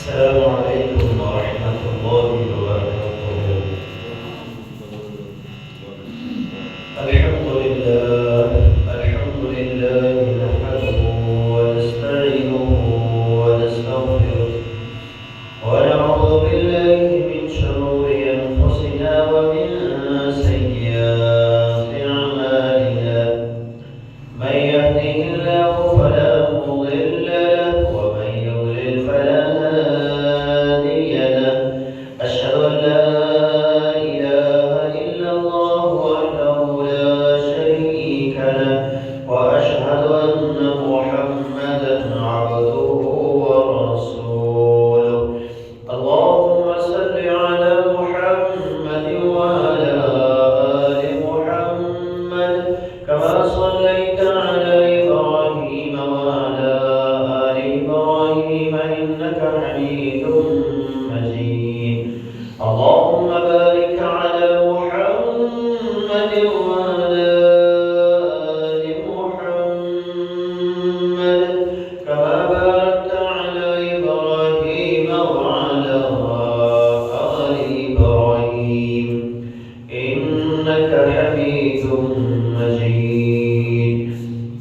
السلام عليكم ورحمة الله وبركاته. الحمد لله نحمده ونستعينه ونستغفره ونعوذ بالله من شرور أنفسنا ومن سيئات أعمالنا. من يهده الله فلا مضل له ومن يضلل فلا هادي له. أشهد أن لا إله إلا الله وحده لا شريك له وأشهد أن محمدا عبده ورسوله. اللهم صل على محمد وعلى آل محمد كما صليت على إبراهيم وعلى آل إبراهيم إنك حميد مجيد. اللهم بارك على محمد وعلى آل محمد كما باركت على إبراهيم وعلى آل إبراهيم إنك حميد مجيد.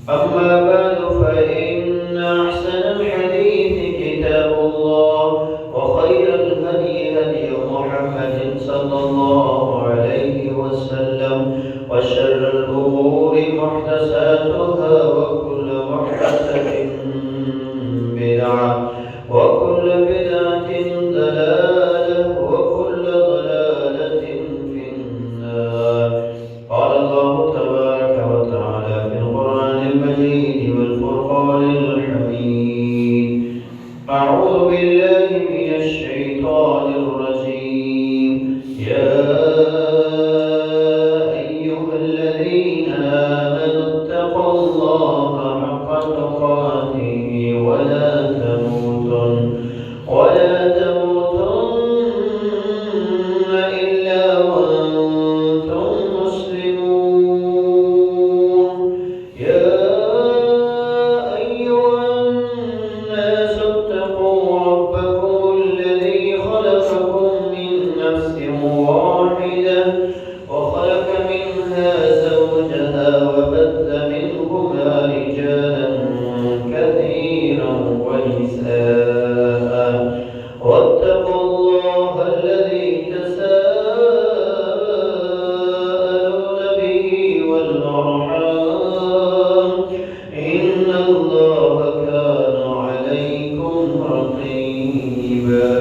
أما بعد فإن أحسن الحديث كتاب الله وخير الهدي هدي محمد صلى الله عليه وسلم وشر الأمور محدثاتها وكل محدثة بدعة وكل بدعة ضلالة وكل ضلالة في النار. قال الله تبارك وتعالى في القرآن المجيد والفرقان الحميد: أعوذ بالله من الشيطان الرجيم. يا أيها الذين آمنوا اتقوا الله حق تقاته ولا تموتن إلا وأنتم مسلمون. يا أيها الناس اتقوا ربكم الذي خلقكم من نفس واحدة وخلق منها زوجها وبث منهما رجالا كثيرا ونساء واتقوا الله الذي تساءلون به والأرحام إن الله كان عليكم رقيبا.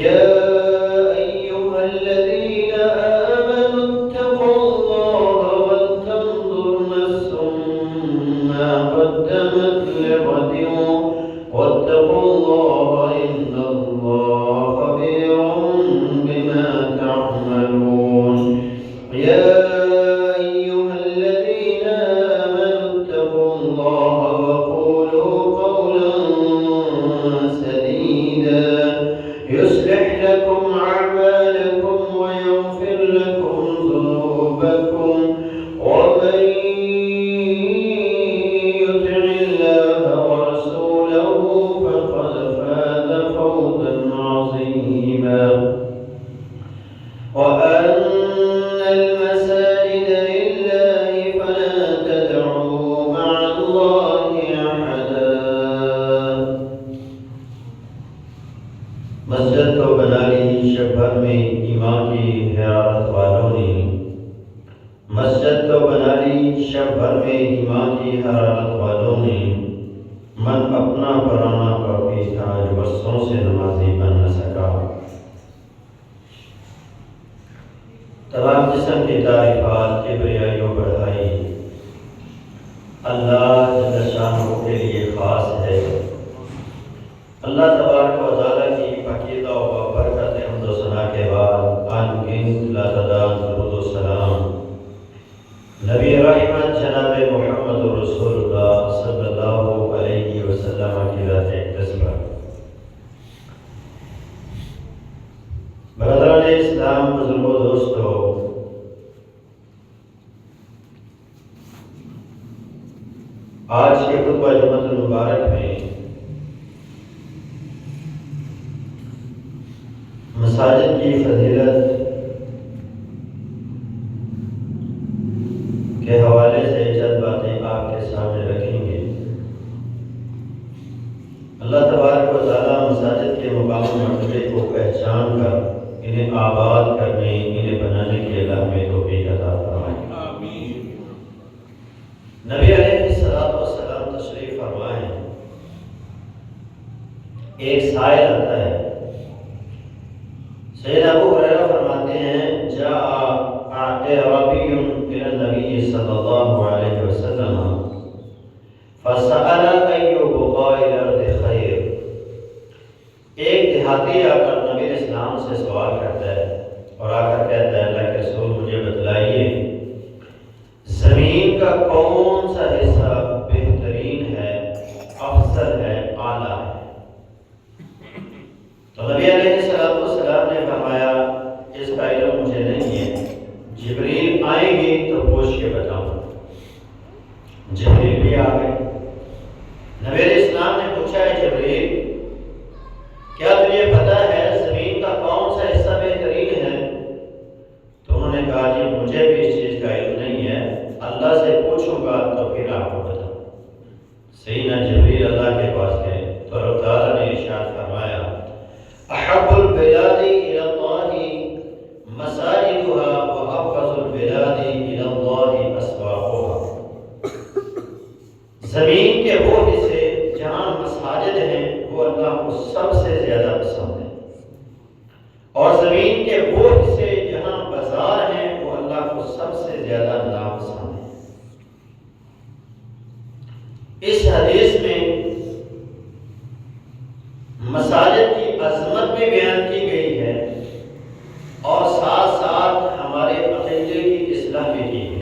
يا أيها الذين آمنوا اتقوا الله ولتنظر نفس ما قدمت لغد واتقوا الله إن الله خبير بما تعملون. يا أيها الذين آمنوا اتقوا الله وقولوا قولا سديدا يصلح لكم أعمالكم ويغفر لكم ذنوبكم ومن يطع الله ورسوله فقد فاز فوزا عظيما. وأن المساجد لله فلا تدعوا مع الله أحدا. مسجد کو بنا لی شب بھر میں ایمان کی حرارت والوں نے مسجد کو بنا لی شب بھر میں ایمان کی حرارت والوں نے من اپنا پرانا کافی تھا جو بسوں سے نمازی بن نہ سکا. تمام جسم کی تعریفات کبریائی و بڑھائی اللہ جل شانہ کے لیے خاص ہے. اللہ تبارک و تعالیٰ کی عقیدہ و برکت حمد و ثنا کے بعد آنگین لاتدان درود و سلام نبی رحمت جناب محمد رسول اللہ صلی اللہ علیہ وسلم کی ذات اقدس پر. برادران اسلام، بزرگوں، دوستو، آج کے خطبہ جمعۃ المبارک میں کی فضیلت کے حوالے سے چند باتیں آپ کے سامنے رکھیں گے۔ اللہ تبارک و تعالیٰ مساجد کے مقام و مرتبے کو پہچان کر انہیں آباد کرنے، انہیں بنانے کے اللہ ہمیں توفیق عطا فرمائے۔ آمین۔ نبی علیہ السلام تشریف فرمائے، ایک سائل آتا ہے، سیدنا ابو ہریرہ فرماتے ہیں جاء اعرابی الی النبی صلی اللہ علیہ وسلم فسأل ای بقاء الارض خیر۔ ایک دیہاتی آ کر نبی علیہ السلام سے سوال کرتا ہے اور آ کر کہتا ہے اللہ کے رسول مجھے بتلائیے زمین کا کون سا حصہ بہترین ہے، افضل ہے، اعلیٰ ہے؟ تو نبی علیہ السلام نے فرمایا اس کا علم مجھے نہیں ہے، جبریل آئیں گے تو پوچھ کے بتاؤں۔ جبریل بھی آ گئے، نبی علیہ السلام نے پوچھا ہے جبریل کیا تجھے پتا ہے زمین کا کون سا حصہ بہترین ہے؟ تو انہوں نے کہا جی مجھے بھی اس چیز کا علم نہیں ہے، اللہ سے پوچھوں گا تو پھر آپ کو بتاؤں۔ سیدنا جبریل اللہ کے پاس گئے تو اللہ تعالیٰ نے ارشاد فرمایا احب البلاد الى اللہ مساجدها وابغض البلاد الى اللہ اسواقها۔ زمین کے وہ حصے جہاں مساجد ہیں وہ اللہ کو سب سے زیادہ پسند ہے، اور زمین کے وہ حصے جہاں بازار ہیں وہ اللہ کو سب سے زیادہ ناپسند ہے۔ اس حدیث میں مساجد کی عظمت بھی بیان کی گئی ہے اور ساتھ ساتھ ہمارے عقیدے کی اصلاح بھی کی ہے۔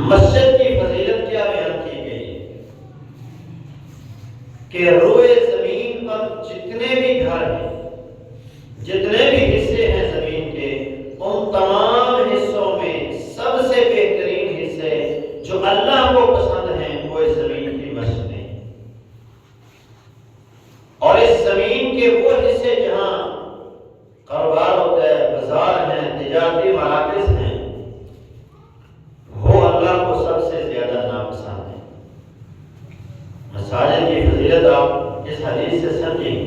مسجد کی فضیلت کیا بیان کی گئی ہے کہ روئے زمین پر جتنے بھی گھر ہیں، جتنے بھی حصے ہیں زمین کے، ان تمام حصوں میں سب سے بہترین حصے جو اللہ کو پسند ہیں وہ اس زمین کی مسجد ہیں، اور اس زمین کے وہ حصے جہاں کاروبار ہوتا ہے، بازار ہیں، تجارتی مراکز ہیں، وہ اللہ کو سب سے زیادہ ناپسند ہیں۔ مساجد کی فضیلت آپ اس حدیث سے سمجھیں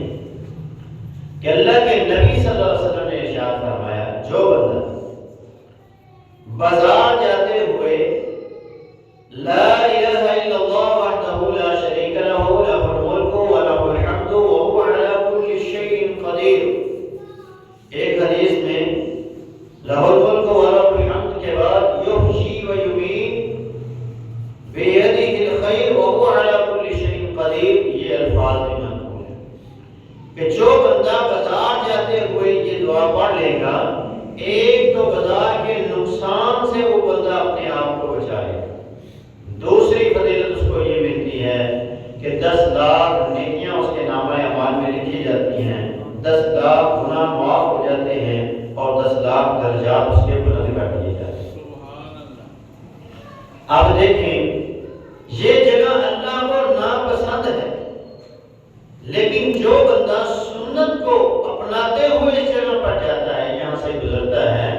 کہ اللہ کے نبی صلی اللہ علیہ وسلم نے ارشاد فرمایا جو بندہ بازار جاتے ہوئے لا الہ الا اللہ وحدہ لا شریک لہ لہ الملک ولہ الحمد وہو علی کل شیء قدیر، ایک حدیث میں لہ الملک ولہ الحمد کے بعد یحیی و یمیت بیدہ الخیر وہو علی کل شیء قدیر، یہ الفاظ بھی منقول ہیں کہ جو بندہ بازار جاتے ہوئے یہ دعا پڑھ لے گا، ایک تو بازار کے نقصان سے وہ بندہ اپنے آپ کو بچائے، دوسری فضیلت اس کو یہ ملتی ہے کہ 10 لاکھ نیکیاں اس کے نامہ اعمال میں لکھی جاتی ہیں، 10 لاکھ گناہ معاف ہو جاتے ہیں، اور 10 لاکھ درجات اس کے بلند کر دیے جاتے ہیں۔ آپ دیکھیں یہ جگہ اللہ کو ناپسند ہے، لیکن جو بندہ سنت کو اپناتے ہوئے اس جگہ پر جاتا ہے، یہاں سے گزرتا ہے،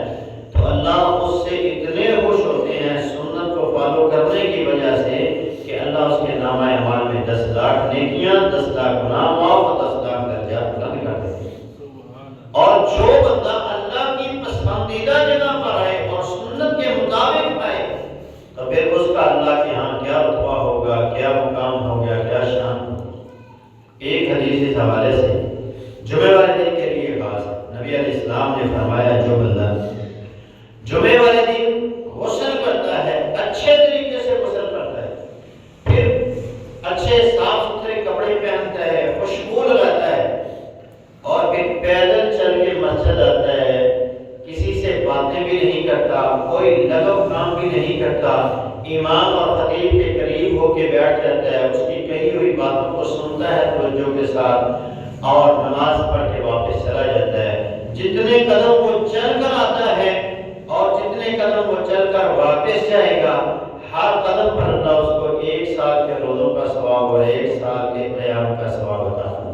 تو اللہ اس سے اتنے خوش ہوتے ہیں سنت کو فالو کرنے کی وجہ سے کہ اللہ اس کے نامہ اعمال میں 10 لاکھ نیکیاں، 10 لاکھ گناہ معاف اور 10 لاکھ درجات بلند کر دیتے ہیں۔ اور جو بندہ اللہ کی پسندیدہ جگہ پر آئے اور سنت کے مطابق آئے تو پھر اس کا اللہ کے ہاں کیا رتبہ ہوگا، کیا مقام ہوگا، کیا شان ہوگا۔ ایک حدیث اس حوالے سے جمعہ والے دن کے لیے خاص نبی علیہ السلام نے فرمایا جو بندہ جمعہ والے دن غسل کرتا ہے، اچھے طریقے سے غسل کرتا ہے، پھر اچھے صاف ستھرے کپڑے پہنتا ہے، خوشبو لگاتا ہے، اور پھر پیدل چل کے مسجد آتا ہے، کسی سے باتیں بھی نہیں کرتا، کوئی لغو کام بھی نہیں کرتا، امام اور خطیب کے قریب ہو کے بیٹھ جاتا ہے، اس کی کہی ہوئی باتوں کو سنتا ہے توجہ کے ساتھ، اور نماز پڑھ کے واپس چلا جاتا ہے۔ جتنے قدم وہ چل کر آتا ہے اور جتنے قدم وہ چل کر واپس جائے گا، ہر قدم پر اللہ اس کو 1 سال کے روزوں کا ثواب اور 1 سال کے قیام کا ثواب عطا فرمائے۔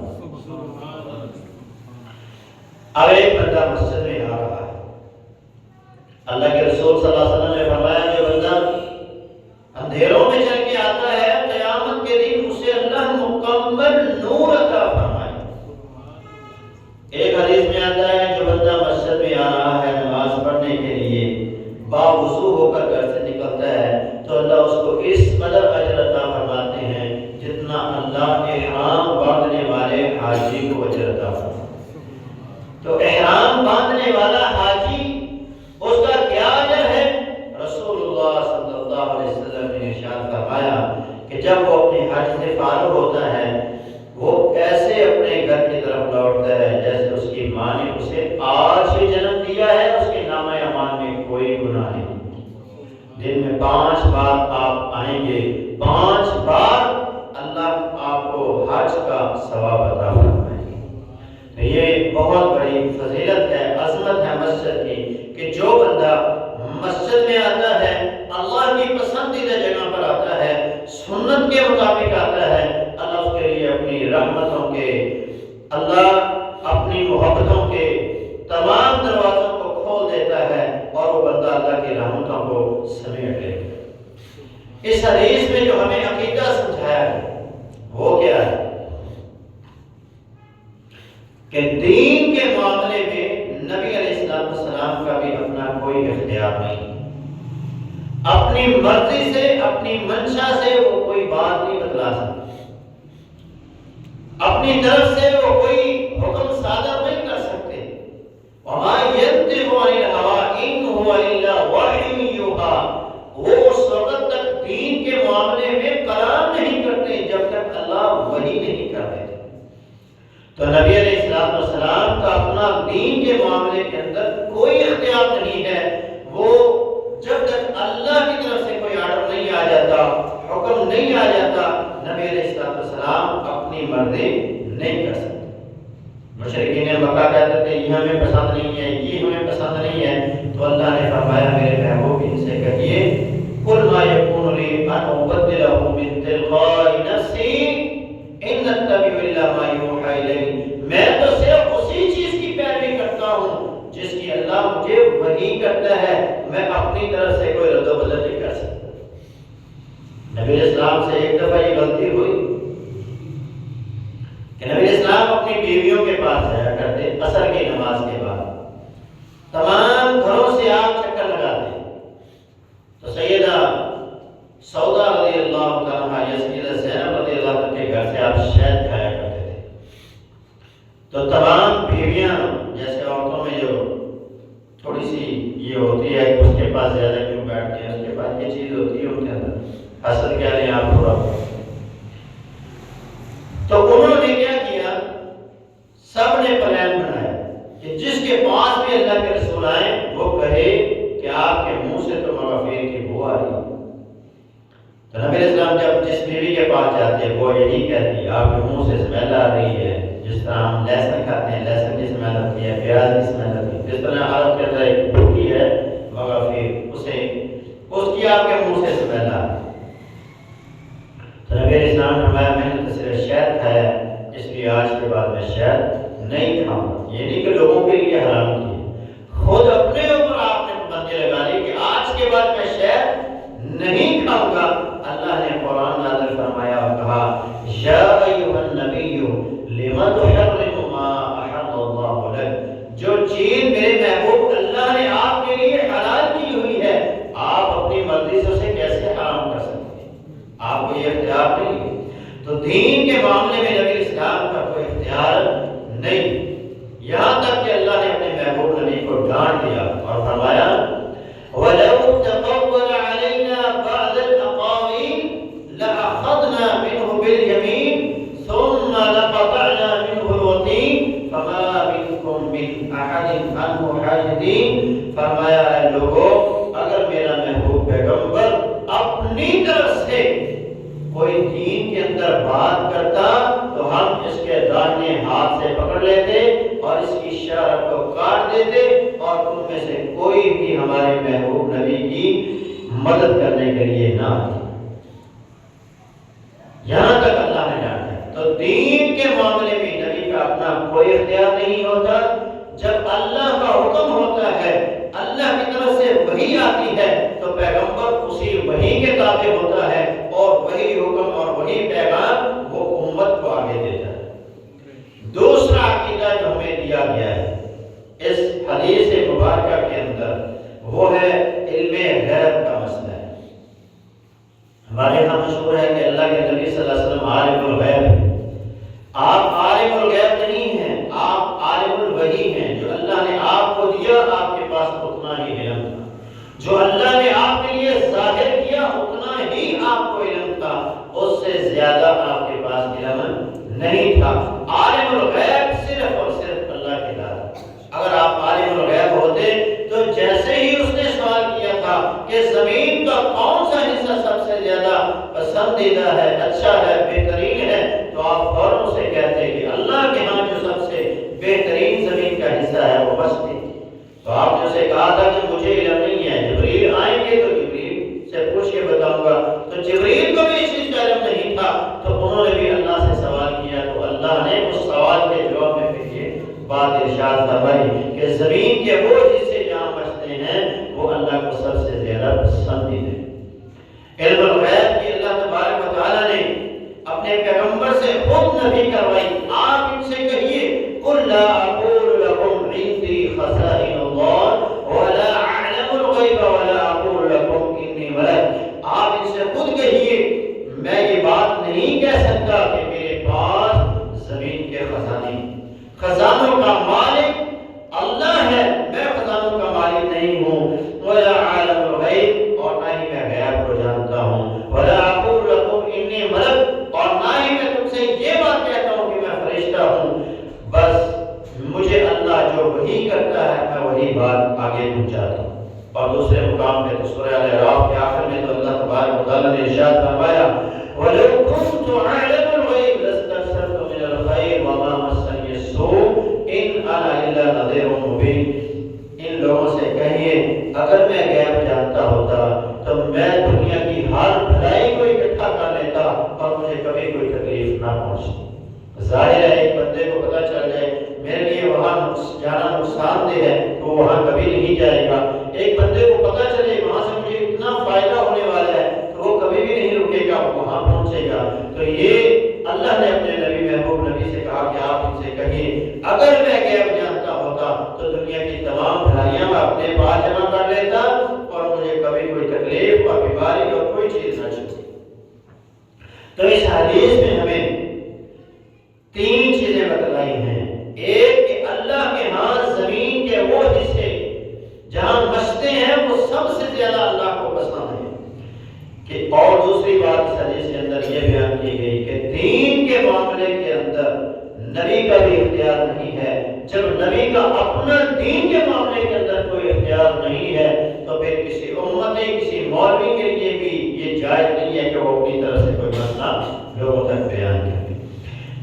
ایک بندہ مسجد میں آ رہا ہے، اللہ کے رسول صلی اللہ علیہ وسلم نے فرمایا جو بندہ اندھیروں میں چل کے آتا ہے قیامت کے دن اسے اللہ مکمل نور عطا فرمائے۔ ایک حدیث میں آتا ہے جو بندہ مسجد میں آ رہا ہے نماز پڑھنے کے لیے، باوضو ہو کر گھر سے نکلتا ہے تو اللہ اس کو اس قدر اجر عطا فرماتے ہیں جتنا اللہ احرام باندھنے والے حاجی کو اجر عطا فرماتے ہیں۔ تو احرام باندھنے والا حاجی اس کا کیا اجر ہے؟ رسول اللہ صلی اللہ علیہ وسلم نے ارشاد فرمایا کہ جب وہ اپنے حج سے فارغ ہوتا ہے وہ ایسے اپنے گھر کی طرف لوٹتا ہے جیسے اس کی ماں نے اسے آج ہی جنم دیا ہے، اس کے نامہ اعمال میں کوئی گناہ نہیں۔ دن میں 5 بار آپ آئیں گے، 5 بار اللہ آپ کو حج کا ثواب عطا فرمائیں گے۔ تو یہ بہت بڑی فضیلت ہے، عظمت ہے مسجد کی کہ جو بندہ مسجد میں آتا ہے، اللہ کی پسندیدہ جگہ پر آتا ہے، سنت کے مطابق آتا ہے، اللہ اس کے لیے اپنی رحمتوں کے، اللہ اپنی محبتوں کے تمام دروازوں کو کھول دیتا ہے اور وہ بندہ اللہ کی رحمتوں کو سمیٹ لے۔ اس حدیث میں جو ہمیں عقیدہ سمجھایا ہے وہ کیا ہے کہ دین کے معاملے میں نبی علیہ السلام کا بھی اپنا کوئی اختیار نہیں، اپنی مرضی سے اپنی منشا سے وہ کوئی بات نہیں بتلا سکتے، اپنی طرف سے وہ کوئی حکم صادر نہیں کر سکتے۔ وما ينطق عن الهوى ان هو الا وحی یوحی، وہ اس وقت تک دین کے معاملے میں کلام نہیں کرتے جب تک اللہ وحی نہیں کر دیتے۔ تو نبی علیہ السلام کا اپنا دین کے معاملے کے اندر کوئی اختیار نہیں ہے، وہ جب تک اللہ کی طرف سے کوئی آرڈر نہیں آ جاتا، حکم نہیں آ جاتا، نبی علیہ السلام اپنی مرضی نہیں کر سکتے۔ مشرکین مکہ کہتے تھے یہ ہمیں پسند نہیں ہے، یہ ہمیں پسند نہیں ہے، تو اللہ نے فرمایا میرے محبوب ان سے کہیے قل ما یکون لی ان ابدلہ من تلقاء نفسی ان اتبع الا ما یوحی الی، میں تو صرف اسی چیز کی پیروی کرتا ہوں جس کی اللہ مجھے وحی کرتا ہے، میں اپنی طرف سے کوئی رد و بدل نہیں کر سکتا۔ نبی اسلام سے ایک دفعہ یہ غلطی ہوئی کہ نبی اسلام اپنی بیویوں کے پاس جایا کرتے عصر کی نماز کے بعد، تمام گھروں سے آپ چکر لگاتے تو سیدہ سودا رضی اللہ تعالیٰ یا سیدہ زینب رضی اللہ عنہ کے گھر سے آپ شہد کھایا کرتے تھے۔ تو تمام بیویاں جیسے عورتوں میں جو تھوڑی سی یہ ہوتی ہے کہ اس کے پاس زیادہ کیوں بیٹھتے ہیں، اس کے پاس یہ چیز ہوتی ہے ان کے اندر، حسد کہہ رہے ہیں آپ تھوڑا۔ تو انہوں نے کیا کیا، سب نے پلان بنایا کہ جس کے پاس بھی اللہ کے رسول آئیں وہ کہے کہ آپ کے منہ سے تو مغفیر کی بو آ رہی ہے۔ تو نبی علیہ السلام جب جس بیوی کے پاس جاتے ہیں وہ یہی کہتی ہے آپ کے منہ سے اسمیل آ رہی ہے، جس طرح ہم لہسن کھاتے ہیں لہسن کی اسمیل آتی ہے، پیاز کی اسمیل آتی ہے، جس طرح عرب کے اندر ایک بھوکی ہے مغفیر، اس کی آپ کے منہ سے اسمیل آ رہی ہے۔ تو نبی علیہ السلام نے فرمایا میں نے تو صرف شہد کھایا ہے، اس لیے آج کے بعد میں شہد نہیں کھاؤں گا۔ یہ نہیں کہ لوگوں کے لیے حرام کیا، خود اپنے اوپر آپ نے پابندی لگا لی کہ آج کے بعد میں شہد نہیں کھاؤں گا۔ اللہ نے قرآن نازل فرمایا اور کہا یا ایھا النبی لم تحرم ما احل اللہ لک، جو چیز میرے محبوب اللہ نے آپ کے لیے حلال کی ہوئی ہے آپ اپنی مرضی سے اسے کیسے حرام کر سکتے ہیں، آپ کو یہ اختیار نہیں ہے۔ تو دین کے معاملے میں نبی اسلام کا کوئی اختیار نہیں، یہاں تک کہ اللہ نے اپنے محبوب نبی کو ڈانٹ دیا اور فرمایا وَلَوْ تَقَوَّلَ عَلَيْنَا بَعْضَ الْأَقَاوِيلِ لَأَخَذْنَا مِنْهُ بِالْيَمِينِ ثُمَّ لَقَطَعْنَا مِنْهُ الْوَتِينَ فَمَا مِنْكُمْ مِنْ أَحَدٍ عَنْهُ حَاجِزِينَ۔ فرمایا اے لوگوں اگر میرا محبوب پیغمبر اپنی طرف سے کوئی دین کے اندر بات کرتا تو ہم اس کے داہنے ہاتھ سے پکڑ لیتے اور اس کی شرح کو کاٹ دیتے اور ان میں سے کوئی بھی ہمارے محبوب نبی کی مدد کرنے کے لیے نہ آتی۔ یہاں تک اللہ نے ڈانٹا۔ تو دین کے معاملے میں نبی کا اپنا کوئی اختیار نہیں ہوتا، جب اللہ کا حکم ہوتا ہے، اللہ کی طرف سے وحی آتی ہے، تو پیغمبر اسی وحی کے تابع ہوتا ہے اور وہی حکم اور وہی پیغام وہ امت کو آگے دیتا ہے۔ دوسرا عقیدہ جو ہمیں دیا گیا ہے اس حدیث مبارکہ کے اندر وہ ہے علم غیب کا مسئلہ ہے۔ ہمارے یہاں مشہور ہے کہ اللہ کے نبی صلی اللہ علیہ وسلم عالم الغیب ہیں۔ آپ عالم الغیب نہیں ہیں، آپ عالم الوحی ہیں۔ جو اللہ نے آپ کو دیا آپ کے پاس اتنا ہی علم تھا، جو اللہ نے آپ کے لیے ظاہر کیا اتنا ہی آپ کو علم تھا، اس سے زیادہ آپ کے پاس علم نہیں تھا۔ عالم الغیب صرف اور صرف اللہ کی ذات۔ اگر آپ عالم الغیب ہوتے تو جیسے ہی اس نے سوال کیا تھا کہ زمین کا کون سا حصہ سب سے زیادہ پسندیدہ ہے، اچھا ہے، بہترین ہے، تو آپ فوراً سے کہتے کہ اللہ کے ہاں جو سب سے بہترین زمین کا حصہ ہے وہ مشرق۔ تو آپ نے اسے کہا تھا کہ مجھے علم نہیں ہے، جبریل آئیں گے تو جبریل سے پوچھ کے بتاؤں گا۔ تو جبریل کو بھی اس چیز کا علم نہیں تھا، تو انہوں نے بھی اللہ سے سوال کیا، تو اللہ نے اس سوال کے جواب میں پھر یہ بات ارشاد فرمائی کہ زمین کے وہ حصے جہاں بچتے ہیں وہ اللہ کو سب سے زیادہ پسندیدہ ہے۔ علم الغیب کی اللہ تبارک و تعالی نے اپنے پیغمبر سے خود نفی کروائی۔ آپ ان سے کہیے قل لا اقول لكم عندي خزائن الله ولا اعلم الغیب ولا اقول لكم اني ملک۔ آپ ان سے خود کہیے میں یہ بات نہیں کہہ سکتا کہ میرے پاس زمین کے خزانوں کا مالک اللہ ہے، میں خزانوں کا مالک نہیں ہوں۔ ولا عالم الغیب، اور نہ ہی میں غیب کو جانتا ہوں۔ ولا اقول لكم انی ملک، اور نہ ہی میں تم سے یہ بات کہتا ہوں کہ میں فرشتہ ہوں۔ بس مجھے اللہ جو وحی کرتا ہے میں وہی بات آگے پہنچاتا ہوں۔ اور دوسرے مقام پہ تو سورہ الاعراف کے آخر میں تو اللہ تبارک و تعالی نے ارشاد فرمایا وَلَوْ كُنْتُ عَالِمَ الْغَيْبِ لَاسْتَكْثَرْتُ مِنَ الْخَيْرِ وَمَا مَسَّنِيَ السُّوءُ إِنْ أَنَا إِلَّا نَذِيرٌ مُبِينٌ۔ ان لوگوں سے کہیے اگر میں غیب جانتا ہوتا تو میں دنیا کی ہر بھلائی کو اکٹھا کر لیتا اور مجھے کبھی کوئی تکلیف نہ پہنچتی۔ ظاہر ہے ایک بندے کو پتہ چل جائے میرے لیے وہاں جانا نقصان دہ ہے تو وہاں کبھی نہیں جائے گا۔ ایک بندے کو پتہ چلے وہاں سے مجھے اتنا فائدہ ہونے والا ہے تو وہ کبھی بھی نہیں رکے گا، وہاں پہنچے گا۔ تو یہ اللہ نے اپنے نبی محبوب نبی سے کہا کہ آپ ان سے کہیے اگر میں غیب جانتا ہوتا تو دنیا کی تمام بھلائیاں میں اپنے پاس جمع کر لیتا اور مجھے کبھی کوئی تکلیف اور بیماری اور کوئی چیز نہ چھوٹی۔ تو اس حدیث میں ہمیں تین چیزیں بتلائی ہیں۔ ایک کہ اللہ کے ہاں زمین کے وہ حصے جہاں بچتے ہیں وہ سب سے زیادہ اللہ کو پسند ہے کہ، اور دوسری بات اس حدیث کے اندر یہ بیان کی گئی کہ دین کے معاملے کے اندر نبی کا بھی اختیار نہیں ہے۔ جب نبی کا اپنا دین کے معاملے کے اندر کوئی اختیار نہیں ہے تو پھر کسی امت کسی مولوی کے لیے بھی یہ جائز نہیں ہے کہ وہ اپنی طرف سے کوئی مسئلہ لوگوں تک بیان کرے۔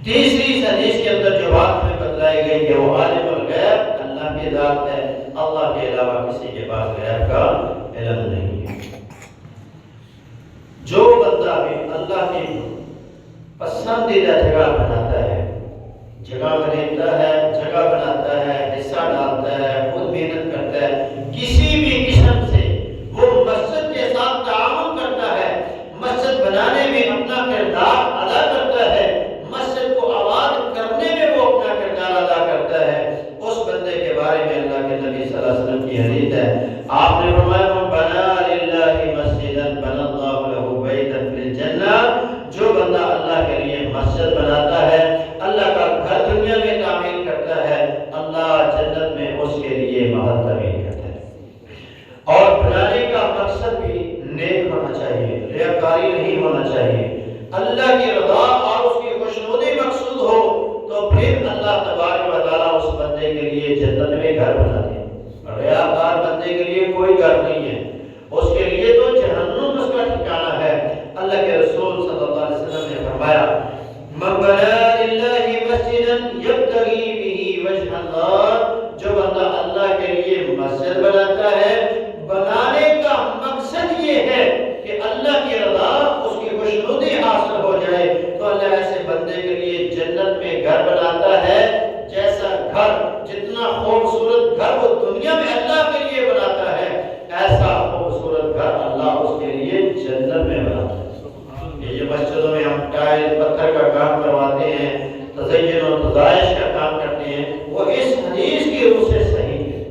تیسری حدیث کے اندر جو بات ہمیں بتلائی گئی کہ وہ عالم الغیب اللہ کی ذات ہے، اللہ کے علاوہ کسی کے پاس غیب کا علم نہیں ہے۔ جو بندہ بھی اللہ کی پسندیدہ جگہ بناتا ہے، جگہ خریدتا ہے، جگہ بناتا ہے، حصہ ڈالتا ہے، خود محنت کرتا ہے، کسی بھی قسم سے وہ مسجد کے ساتھ تعاون کرتا ہے، مسجد بنانے میں اپنا کردار ادا کرتا ہے، مسجد کو آباد کرنے میں وہ اپنا کردار ادا کرتا ہے، اس بندے کے بارے میں اللہ کے نبی صلی اللہ علیہ وسلم کی حدیث ہے۔ آپ نے فرمایا من بنا للہ مسجدا بنى اللہ له بیتا فی الجنہ، جو بندہ اللہ کے لیے مسجد بناتا ہے، اللہ کا گھر دنیا میں تعمیر کرتا ہے، اللہ جنت میں اس کے لیے محل تعمیر کرتا ہے۔ اور بنانے کا مقصد بھی نیک ہونا چاہیے، ریاکاری نہیں ہونا چاہیے۔ اللہ کی رضا اور اس کی خوشنودی مقصود ہو تو پھر اللہ تبارک و تعالیٰ اس بندے کے لیے جنت میں گھر بنا دے۔ ریاکار بندے کے لیے کوئی گھر نہیں ہے، اس کے لیے تو جہنم اس کا ٹھکانہ ہے۔ اللہ کے رسول صلی اللہ علیہ وسلم نے فرمایا من بنا للہ مسجدا یبتغی بہ وجہ اللہ، جو بندہ اللہ کے لیے مسجد بناتا ہے، بنانے کا مقصد یہ ہے کہ اللہ کی رضا اس کی خوشنودی حاصل ہو جائے، تو اللہ ایسے بندے کے لیے جنت میں گھر بناتا ہے۔ جیسا گھر جتنا خوبصورت دنیا میں اللہ کے لیے بناتا ہے، ایسا خوبصورت گھر اللہ اس کے لیے جنت میں بناتا ہے۔ یہ مسجدوں میں ہم ٹائل پتھر کا کام کرواتے ہیں، تزین و تزائش کا کام کرتے ہیں، وہ اس حدیث کی روح سے صحیح ہے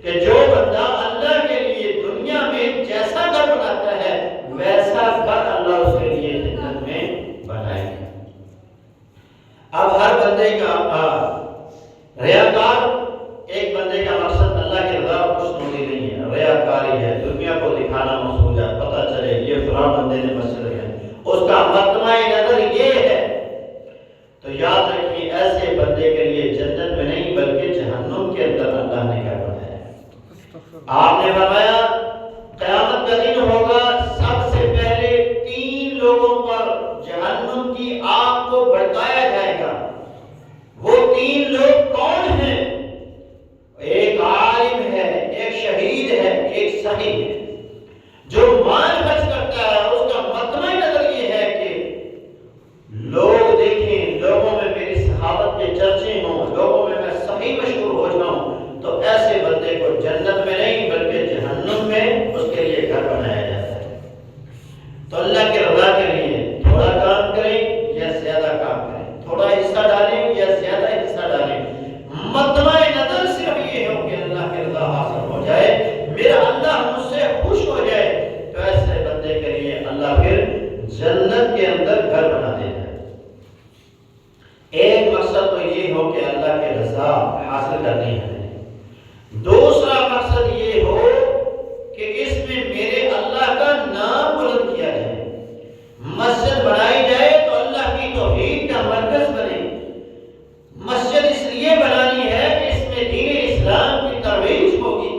کہ جو بندہ اللہ کے لیے دنیا میں جیسا گھر بناتا ہے ویسا گھر اللہ اس کے لیے جنت میں بنائے گا۔ اب ہر بندے کا ریاکار، ایک بندے کا مقصد اللہ کی رضا اور خوشنودی نہیں ہے، ریاکاری ہے، دنیا کو دکھانا مقصود ہے، پتہ چلے یہ فلاں بندے نے مسجد ہے، اس کا مطمع نظر یہ ہے، تو یاد رکھیے ایسے بندے کے لیے جنت میں نہیں بلکہ جہنم کے اندر اللہ نے کیا بنایا ہے۔ آپ نے فرمایا قیامت کا دن ہوگا، سب سے پہلے 3 لوگوں پر جہنم کی آگ کو بھڑکایا جائے گا۔ وہ 3 لوگ کون ہیں؟ ایک عالم ہے، ایک شہید ہے، ایک صحیح ہے۔ جو مال خرچ کرتا ہے اس کا مطمع نظر یہ ہے کہ لوگ دیکھیں، لوگوں میں میری صحابت کے چرچے ہوں، لوگوں میں صحیح مشہور ہو جاؤں، تو ایسے بندے کو جنت میں نہیں بلکہ جہنم میں اس کے لیے گھر بنایا جاتا ہے۔ تو اللہ کے رضا کے لیے تھوڑا کام کریں یا زیادہ کام کریں، تھوڑا حصہ ڈالیں یا زیادہ حصہ ڈالیں، مطمع نظر صرف یہ ہو کہ اللہ کی رضا حاصل ہو جائے، میرا اللہ مجھ سے خوش ہو جائے، تو ایسے بندے کے لیے اللہ پھر جنت کے اندر گھر بنا دیتا ہے۔ ایک مقصد تو یہ ہو کہ اللہ کی رضا حاصل کرنی ہے، دوسرا مقصد یہ ہو کہ اس میں میرے اللہ کا نام بلند کیا جائے، مسجد بنائی جائے تو اللہ کی توحید کا مرکز بنے۔ مسجد اس لیے بنانی ہے کہ اس میں دین اسلام کی ترویج ہوگی،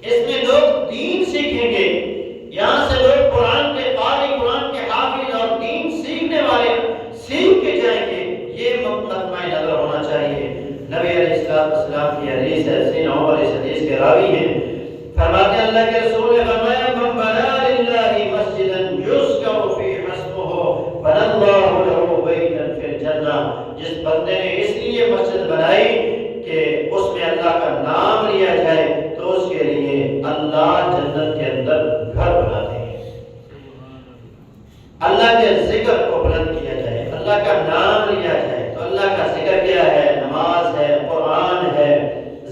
اس میں لوگ دین سیکھیں گے، یہاں سے لوگ قرآن کے قاری، قرآن کے حافظ اور دین سیکھنے والے سیکھ کے جائیں گے، یہ مطمع نظر ہونا چاہیے۔ نبی علیہ السلام کی حدیث ہے، سیدنا عمر اس حدیث کے راوی ہیں، فرماتے ہیں اللہ کے رسول نے فرمایا من بنا للہ مسجدا یذکر فیہ اسمہ بنى اللہ لہ بیتا فی الجنہ، جس بندے نے اس لیے مسجد بنائی کہ اس میں اللہ کا نام لیا جائے تو اس کے لیے اللہ جنت کے اندر گھر بناتے ہیں۔ اللہ کے ذکر کو بلند کیا جائے، اللہ کا نام لیا جائے، تو اللہ کا ذکر کیا ہے؟ نماز ہے، قرآن ہے،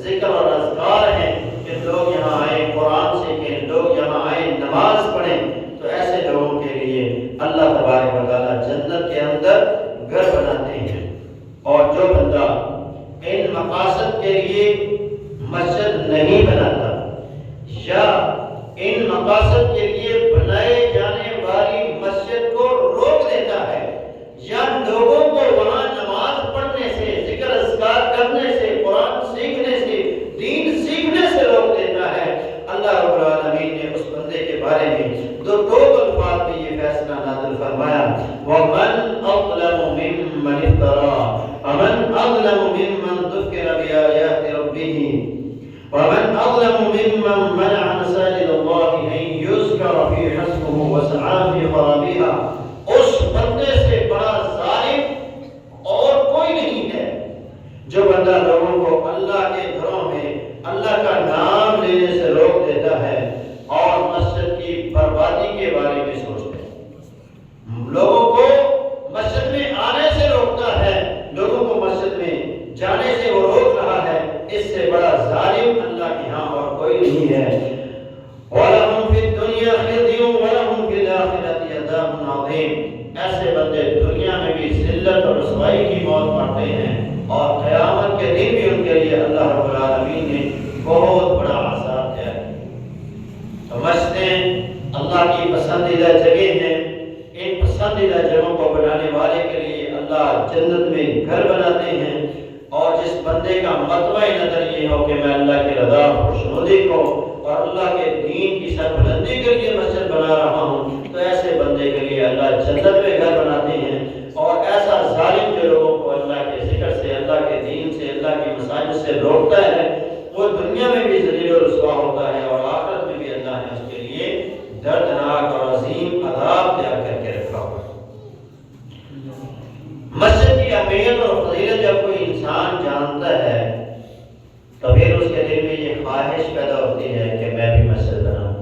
ذکر اور اذکار ہیں کہ لوگ یہاں آئیں قرآن سیکھیں، لوگ یہاں آئیں نماز پڑھیں، تو ایسے لوگوں کے لیے اللہ تبارک و تعالیٰ جنت کے اندر گھر بناتے ہیں۔ اور جو بندہ ان مقاصد کے لیے مسجد نہیں بناتا یا ان مقاصد کے لیے بنائے جانے والی مسجد کو روک دیتا ہے یا لوگوں کو وہاں نماز پڑھنے سے، ذکر اذکار کرنے سے، قرآن سیکھنے سے، دین سیکھنے سے روک دیتا ہے، اللہ رب العالمین نے اس بندے کے بارے میں دو الفاظ میں یہ فیصلہ نازل فرمایا، وَمَنْ أَظْلَمُ مِمَّنِ افْتَرَىٰ وَمَنْ أَظْلَمُ مِمَّنْ ذُكِّرَ بِآيَاتِ رَبِّهِ وَمَنْ أَظْلَمُ مِمَّنْ مَنَعَ مَسَاجِدَ اللَّهِ أَن يُذْكَرَ فِيهَا اسْمُهُ وَسَعَىٰ فِي خَرَابِهَا، اس بندے سے بڑا ظالم اور کوئی نہیں ہے جو بندہ لوگوں کو اللہ کے گھروں میں اللہ کا نام لینے سے روک دیتا ہے اور مسجد کی بربادی کے بارے میں سوچتا ہے، لوگوں کو مسجد میں آنے سے روکتا ہے، لوگوں کو مسجد میں جانے سے وہ روک رہا ہے، اس سے بڑا ظالم اللہ کے ہاں اور کوئی نہیں ہے۔ وَلَهُمْ فِي الدُّنْيَا خِزْيٌ وَلَهُمْ فِي الْآخِرَةِ عَذَابٌ عَظِيمٌ، ایسے بندے دنیا میں بھی ذلت اور رسوائی کی موت پاتے ہیں اور قیامت کے دن بھی ان کے لیے اللہ رب العالمین نے بہت بڑا عذاب دیا ہے۔ تو مسجدیں اللہ کی پسندیدہ جگہ ہیں، ان پسندیدہ جگہوں کو بنانے والے کے لیے اللہ جنت میں گھر بناتے ہیں، اور جس بندے کا مطمع نظر یہ ہو کہ میں اللہ کی رضا خوشنودی کو اور اللہ کے دین کی سربلندی کے لیے مسجد بنا رہا ہوں، تو ایسے بندے کے لیے اللہ جنت میں گھر بناتے ہیں۔ اور ایسا ظالم جو لوگوں کو اللہ کے ذکر سے، اللہ کے دین سے، اللہ کی مساجد سے روکتا ہے، وہ دنیا میں بھی ذلیل و رسوا ہوتا ہے اور آخرت میں بھی اللہ نے اس کے لیے دردناک اور عظیم عذاب تیار کر کے رکھا ہوا ہے۔ مسجد کی اہمیت اور فضیلت جب کوئی انسان جانتا ہے تو پھر اس کے دل میں یہ خواہش پیدا ہوتی ہے کہ میں بھی مسجد بناؤں۔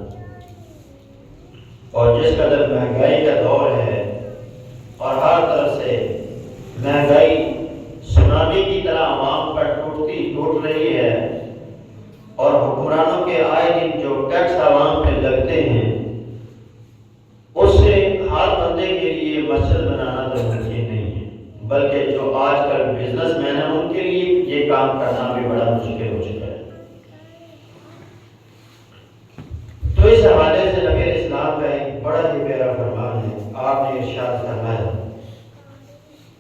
اور جس قدر مہنگائی کا دور ہے اور ہر طرف سے مہنگائی سونامی کی طرح عوام پر ٹوٹ رہی ہے، اور حکمرانوں کے آئے دن جو ٹیکس عوام پہ لگتے ہیں، اس سے ہر بندے کے لیے مسجد بنانا تو ممکن نہیں ہے، بلکہ جو آج کل بزنس مین ہیں ان کے لیے یہ کام کرنا بھی بڑا مشکل ہو چکا ہے۔ تو اس حوالے سے نبی اسلام کا ایک بڑا ہی پیارا فرمان ہے۔ آپ نے ارشاد فرمایا،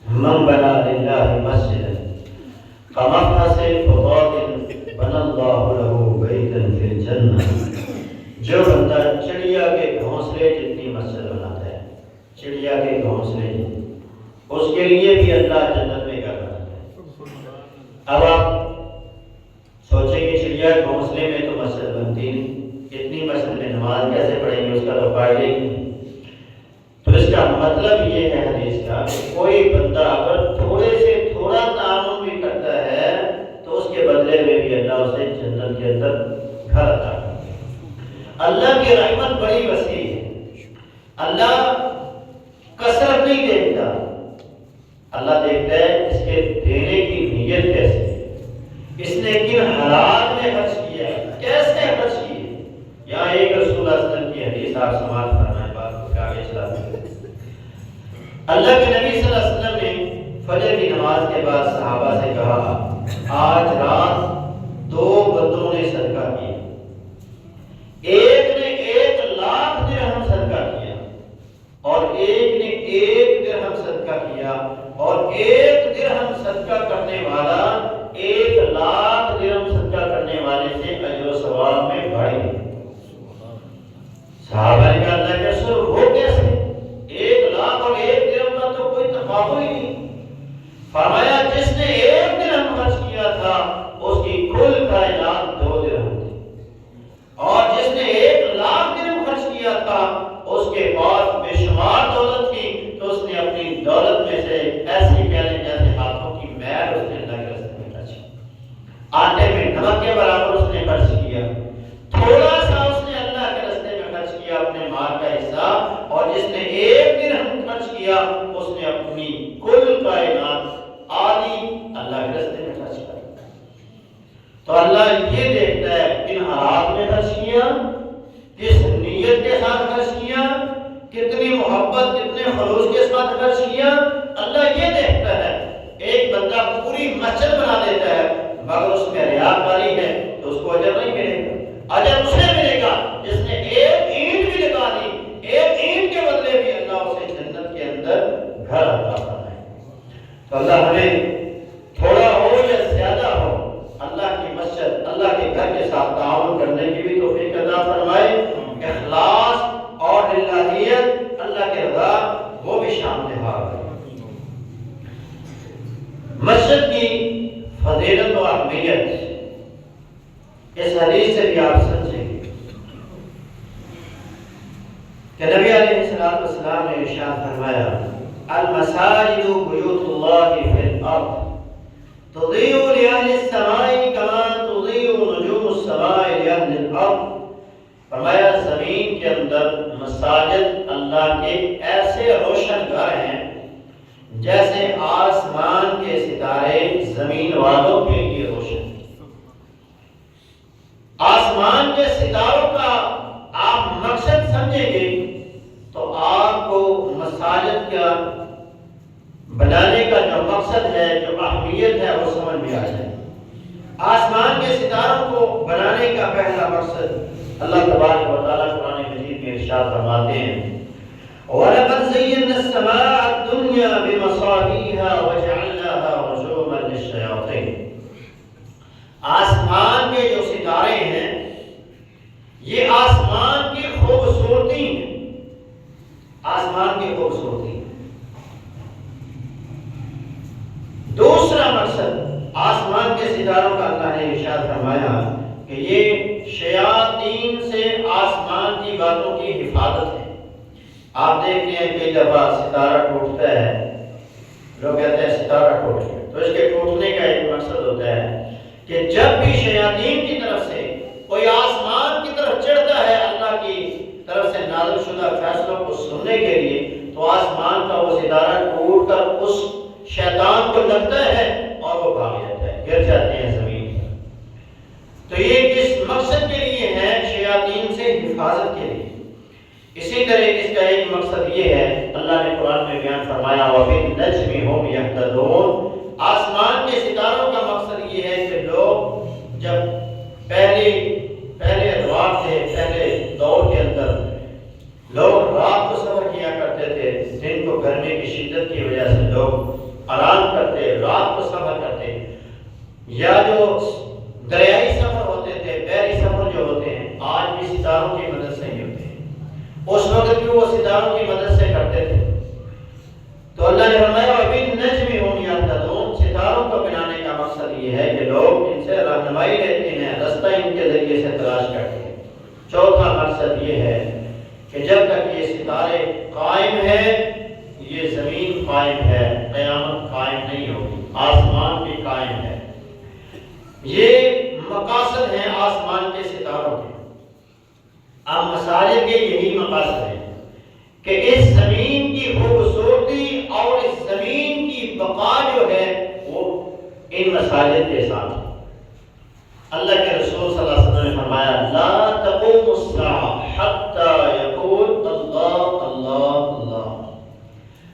من بنا للہ مسجدا کمفحص فضاۃ بنى اللہ لہ بیتا فی الجنہ، جو بندہ چڑیا کے گھونسلے جتنی مسجد بناتا ہے، چڑیا کے گھونسلے جتنی، اس کے لیے بھی اللہ جنت میں کر رہا ہے۔ اب آپ سوچیں کہ چڑیا کے گھونسلے میں تو مسجد بنتی نہیں، اتنی مسجد میں نماز کیسے پڑھیں گے، اس کا تو فائدہ ہی نہیں۔ تو اس کا مطلب یہ ہے حدیث کا کہ کوئی بندہ اگر تھوڑے سے تھوڑا تعاون بھی کرتا ہے تو اس کے بدلے میں بھی اللہ اسے جنت کے اندر گھر عطا کرتا ہے۔ اللہ کی رحمت بڑی وسیع ہے۔ اللہ کثرت نہیں دیکھتا، اللہ دیکھتا ہے اس کے دینے کی نیت کیسے ہے، اس نے کن حالات میں خرچ کیا ہے، کیسے خرچ کیا ہے۔ یہاں ایک رسول اللہ صلی اللہ علیہ وسلم کی حدیث آپ سماعت فرمائیں، بات کو آگے چلاتے ہیں۔ اللہ کے نبی صلی اللہ علیہ وسلم نے فجر کی نماز کے بعد صحابہ سے کہا، آج رات دو بندوں نے صدقہ کیا، ایک نے 1,00,000 درہم صدقہ کیا اور ایک نے 1 درہم صدقہ کیا، اور 1 درہم صدقہ کرنے والا 1,00,000 درہم صدقہ کرنے والے سے اجر و ثواب میں بڑھے۔ صحابہ نے کہا اللہ کے رسول وہ کیسے، 1,00,000 اور 1 درہم کا تو کوئی تفاوت ہی نہیں۔ فرمایا جس نے 1 درہم خرچ کیا تھا اس کی کل کائنات 2 درہم تھی، اور جس نے 1,00,000 درہم خرچ کیا تھا اس کے پاس بے شمار دولت تھی، تو اس نے اپنی دولت میں سے ایسی کہہ لیں جیسے ہاتھوں کی میل اس نے اللہ کے راستے میں خرچ کی، آٹے میں نمک کے برابر اس نے خرچ کیا، تھوڑا سا اس نے اللہ کے راستے میں خرچ کیا اپنے مال کا حصہ، اور جس نے 1 درہم خرچ کیا اس نے اپنی کل کائنات آدھی اللہ کے راستے میں خرچ کر۔ تو اللہ یہ دیکھتا ہے کن حالات میں خرچ کیا، کس نیت کے ساتھ خرچ کیا، کتنی محبت کتنے خلوص کے ساتھ خرچ کیا، اللہ یہ دیکھتا ہے۔ ایک بندہ پوری مسجد بنا دیتا ہے مگر اس میں ریاکاری ہے تو اس کو اجر نہیں ملے گا، اجر اسے ملے گا جس نے 1 اینٹ بھی لگا دی، 1 اینٹ کے بدلے بھی اللہ اسے جنت کے اندر گھر عطا فرمائے۔ تو اللہ ہمیں تھوڑا ہو یا زیادہ ہو اللہ کی مسجد، اللہ کے گھر کے ساتھ تعاون کرنے کی بھی توفیق عطا فرمائے۔ اخلاص اور للہیت، اللہ کے رضا، وہ بھی شامل حال ہے۔ مسجد کی فضیلت و اہمیت اس حدیث سے بھی آپ سمجھیں گے کہ نبی علیہ السلام نے ارشاد فرمایا، المساجد بیوت اللہ فی الارض تضیء لأہل السماء کما تضیء نجوم السماء لأہل الارض۔ فرمایا زمین کے اندر مساجد اللہ کے ایسے روشن گھر ہیں جیسے آسمان کے ستارے زمین والوں کے لیے روشن۔ آسمان کے ستاروں کا آپ مقصد سمجھیں گے تو آپ کو مساجد کا بنانے کا جو مقصد ہے، جو اہمیت ہے، وہ سمجھ میں آ جائے۔ آسمان کے ستاروں کو بنانے کا پہلا مقصد اللہ تبارک و تعالیٰ قرآن مجید میں ارشاد فرماتے ہیں، وَلَقَدْ زَيَّنَّا السَّمَاءَ الدُّنْيَا بِمَصَابِيحَ وَجَعَلْنَاهَا رُجُومًا لِلشَّيَاطِينِ۔ آسمان کے جو ستارے ہیں یہ آسمان کی خوبصورتی ہیں، آسمان کی خوبصورتی۔ دوسرا مقصد آسمان کے ستاروں کا اللہ نے ارشاد فرمایا کہ یہ شیاطین سے آسمان کی باتوں کی حفاظت ہے۔ آپ دیکھتے ہیں کئی دفعہ ستارہ ٹوٹتا ہے، لوگ کہتے ہیں ستارہ ٹوٹ گیا، تو اس کے ٹوٹنے کا ایک مقصد ہوتا ہے کہ جب بھی شیاطین کی طرف سے کوئی آسمان کی طرف چڑھتا ہے اللہ کی طرف سے نازل شدہ فیصلوں کو سننے کے لیے، تو آسمان کا وہ ستارہ ٹوٹ کر اس شیطان کو لگتا ہے اور وہ بھاگ جاتا ہے، گر جاتے ہیں زمین پر۔ تو یہ کس مقصد کے لیے ہے؟ شیاطین سے حفاظت کے لیے۔ اسی طرح اس کا ایک مقصد یہ ہے، اللہ نے قرآن میں بیان فرمایا وَبِالنَّجْمِ هُمْ يَهْتَدُونَ، آسمان کے ستاروں کا مقصد یہ ہے کہ لوگ جب پہلے ادوار تھے، پہلے دور کے اندر لوگ رات کو سفر کیا کرتے تھے، دن کو گرمی کی شدت کی وجہ سے لوگ آرام کرتے، رات کو سفر کرتے، یا جو دریائی سفر ہوتے تھے، بحری سفر جو ہوتے ہیں، آج بھی ستاروں کی مدد سے ہی ہوتے ہیں، اس وقت بھی وہ ستاروں کی مدد سے کرتے تھے۔ تو اللہ نے فرمایا وَبِالنَّجْمِ هُمْ يَهْتَدُونَ، ستاروں کو بنانے کا مقصد یہ ہے کہ لوگ ان سے رہنمائی لیتے ہیں، رستہ ان کے ذریعے سے تلاش کرتے ہیں۔ چوتھا مقصد یہ ہے کہ جب تک یہ ستارے قائم ہیں، یہ زمین قائم ہے، قیامت قائم نہیں ہوگی، آسمان بھی قائم ہے۔ یہ مقاصد ہیں آسمان کے ستاروں کے۔ اب مساجد کے یہی مقاصد ہیں کہ اس زمین کی خوبصورتی اور اس زمین کی بقا جو ہے وہ ان مساجد کے ساتھ ہے۔ اللہ کے رسول صلی اللہ علیہ وسلم نے فرمایا لا تقوم الساعة حتى يقول اللہ اللہ اللہ،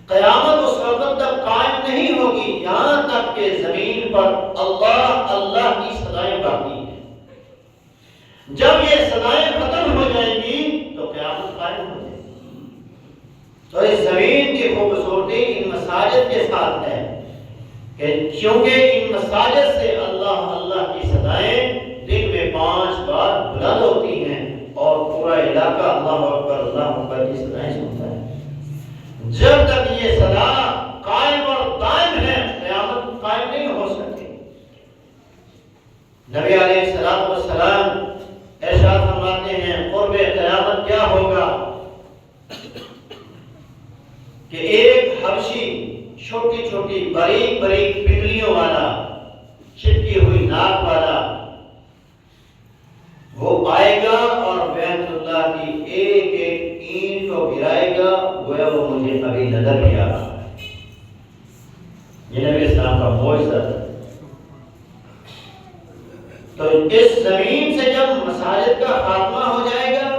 قیامت اس وقت تک قائم نہیں ہوگی یہاں تک کہ زمین پر اللہ اللہ کی صدائیں باقی ہیں۔ جب یہ صدائیں ختم ہو جائیں گی تو قیامت قائم ہو جائے گی۔ تو اس زمین کی خوبصورتی ان مساجد کے ساتھ ہے کہ کیونکہ ان مساجد سے اللہ اللہ کی صدائیں دن میں 5 بار بلند ہوتی ہیں اور پورا علاقہ اللہ اکبر کی صدائیں سنتا ہے۔ جب تک یہ صدا قائم اور دائم ہے قیامت قائم نہیں ہو سکتی۔ نبی علیہ السلام ارشاد فرماتے ہیں قرب قیامت کیا ہوگا کہ ایک حبشی چھوٹی چھوٹی باریک باریک پنڈلیوں والا، چپکی ہوئی ناک والا، وہ آئے گا اور بیت اللہ کی ایک ایک اینٹ کو گرائے گا، گویا وہ مجھے ابھی نظر نہیں آ رہا ہے۔ یہ نبی اسلام کا معجزہ ہے۔ تو اس زمین سے جب مساجد کا خاتمہ ہو جائے گا،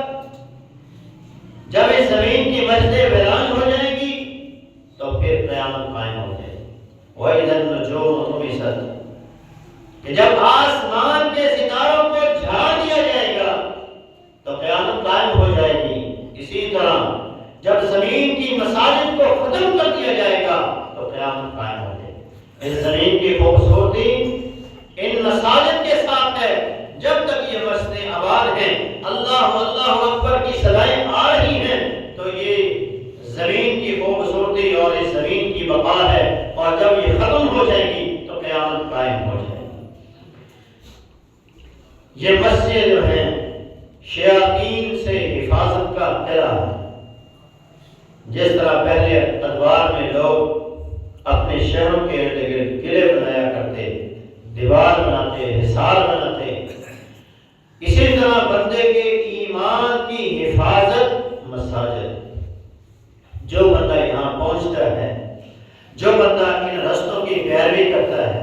جب اس زمین کی مسجدیں ویران ہو جائیں گی تو پھر قیامت قائم ہو جائے گی۔ وَإِذَا النُّجُومُ طُمِسَتْ، کہ جب آسمان کے ستاروں کو جھاڑ دیا جائے گا تو قیامت قائم ہو جائے گی۔ اسی طرح جب زمین کی مساجد کو ختم کر دیا جائے گا تو قیامت قائم ہو جائے گی۔ اس زمین کی خوبصورتی ان مساجد کے ساتھ ہے۔ جب تک یہ مسجدیں آباد ہیں، اللہ اللہ اکبر کی صدائیں آ رہی ہیں، تو یہ زمین کی خوبصورتی اور اس زمین کی بقا ہے، اور جب یہ ختم ہو جائے گی تو قیامت قائم ہو جائے گی۔ یہ مسجد جو ہیں شیاطین سے حفاظت کا قلعہ ہے۔ جس طرح پہلے ادوار میں لوگ اپنے شہروں کے ارد گرد قلعے بنایا کرتے، دیوار بناتے، حصار بناتے، اسی طرح بندے کے ایمان کی حفاظت مساجد۔ جو بندہ یہاں پہنچتا ہے، جو بندہ ان رستوں کی پیروی کرتا ہے،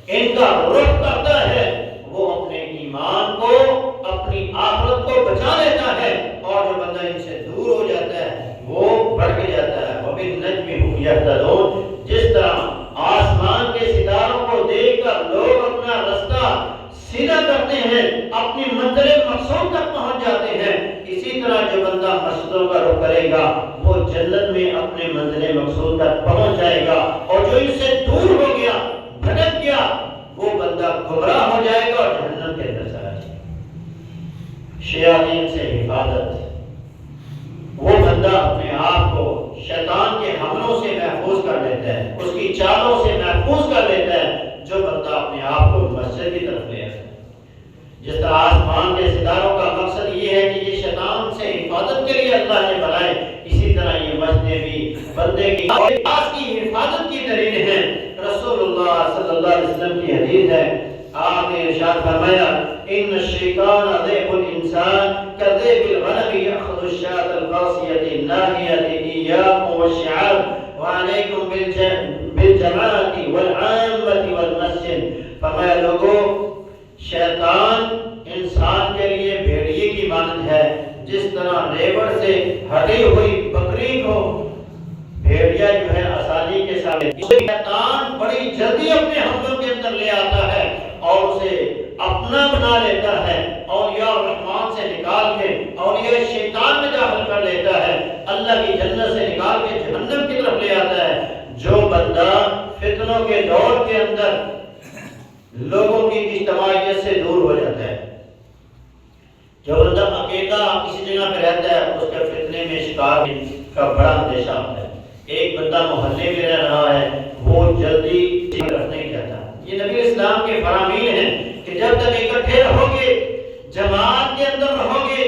ان کا رخ کرتا ہے، وہ اپنے ایمان کو، اپنی آخرت کو بچا لیتا ہے، اور جو بندہ ان سے دور ہو جاتا ہے وہ بھٹک جاتا ہے۔ وَبِالنَّجْمِ هُمْ يَهْتَدُونَ، جس طرح آسمان کے ستاروں کو دیکھ کر لوگ اپنا رستہ سیدھا کرتے ہیں، اپنی منزل مقصود تک پہنچ جاتے ہیں، اسی طرح جو بندہ مسجدوں کا رخ کرے گا وہ جنت میں اپنے منزل مقصود تک پہنچ جائے گا، اور جو ان سے دور ہو گیا، بھٹک گیا، وہ بندہ گمراہ ہو جائے گا اور جہنم کے اندر چلا جائے گا۔ شیاطین سے حفاظت، وہ بندہ اپنے آپ کو شیطان کے حملوں سے محفوظ کر لیتا ہے، اس کی چالوں سے محفوظ کر لیتا ہے جو بندہ اپنے آپ کو مسجد کی طرف لے آتا ہے۔ جس طرح آسمان کے ستاروں کا مقصد یہ ہے کہ یہ شیطان سے حفاظت کے لیے اللہ نے بنائے، اسی طرح یہ مسجدیں بھی بندے کی حفاظت کی دلیل ہیں۔ رسول اللہ صلی اللہ علیہ وسلم کی حدیث ہے آپ نے ارشاد فرمایا ان الشیطان ذئب الانسان كذئب الغنم يأخذ الشاة القاصية الناهية إياكم والشعاب وعليكم بالجماعة والعامة والمسجد. فرمایا لوگوں شیطان انسان کے لیے بھیڑیے کی مانند ہے، جس طرح ریوڑ سے ہٹی ہوئی بکری کو بھیڑیا جو ہے آسانی کے ساتھ، شیطان بڑی جلدی اپنے حملوں کے اندر لے آتا ہے اور اسے اپنا بنا لیتا ہے، اولیاء الرحمن سے نکال کے اولیاء شیطان میں داخل کر لیتا ہے، اللہ کی جنت سے نکال کے جہنم کی طرف لے آتا ہے. جو بندہ فتنوں کے دور کے اندر لوگوں کی اجتماعیت سے دور ہو جاتا ہے، جو بندہ اکیلا کسی جگہ پہ رہتا ہے، اس کے فتنے میں شکار کا بڑا اندیشہ ہوتا ہے. ایک بندہ محلے میں رہ رہا ہے، وہ جلدی رکھ نہیں جاتا. یہ نبی اسلام کے فرامین ہیں کہ جب تک اکٹھے رہو گے، جماعت کے اندر رہو گے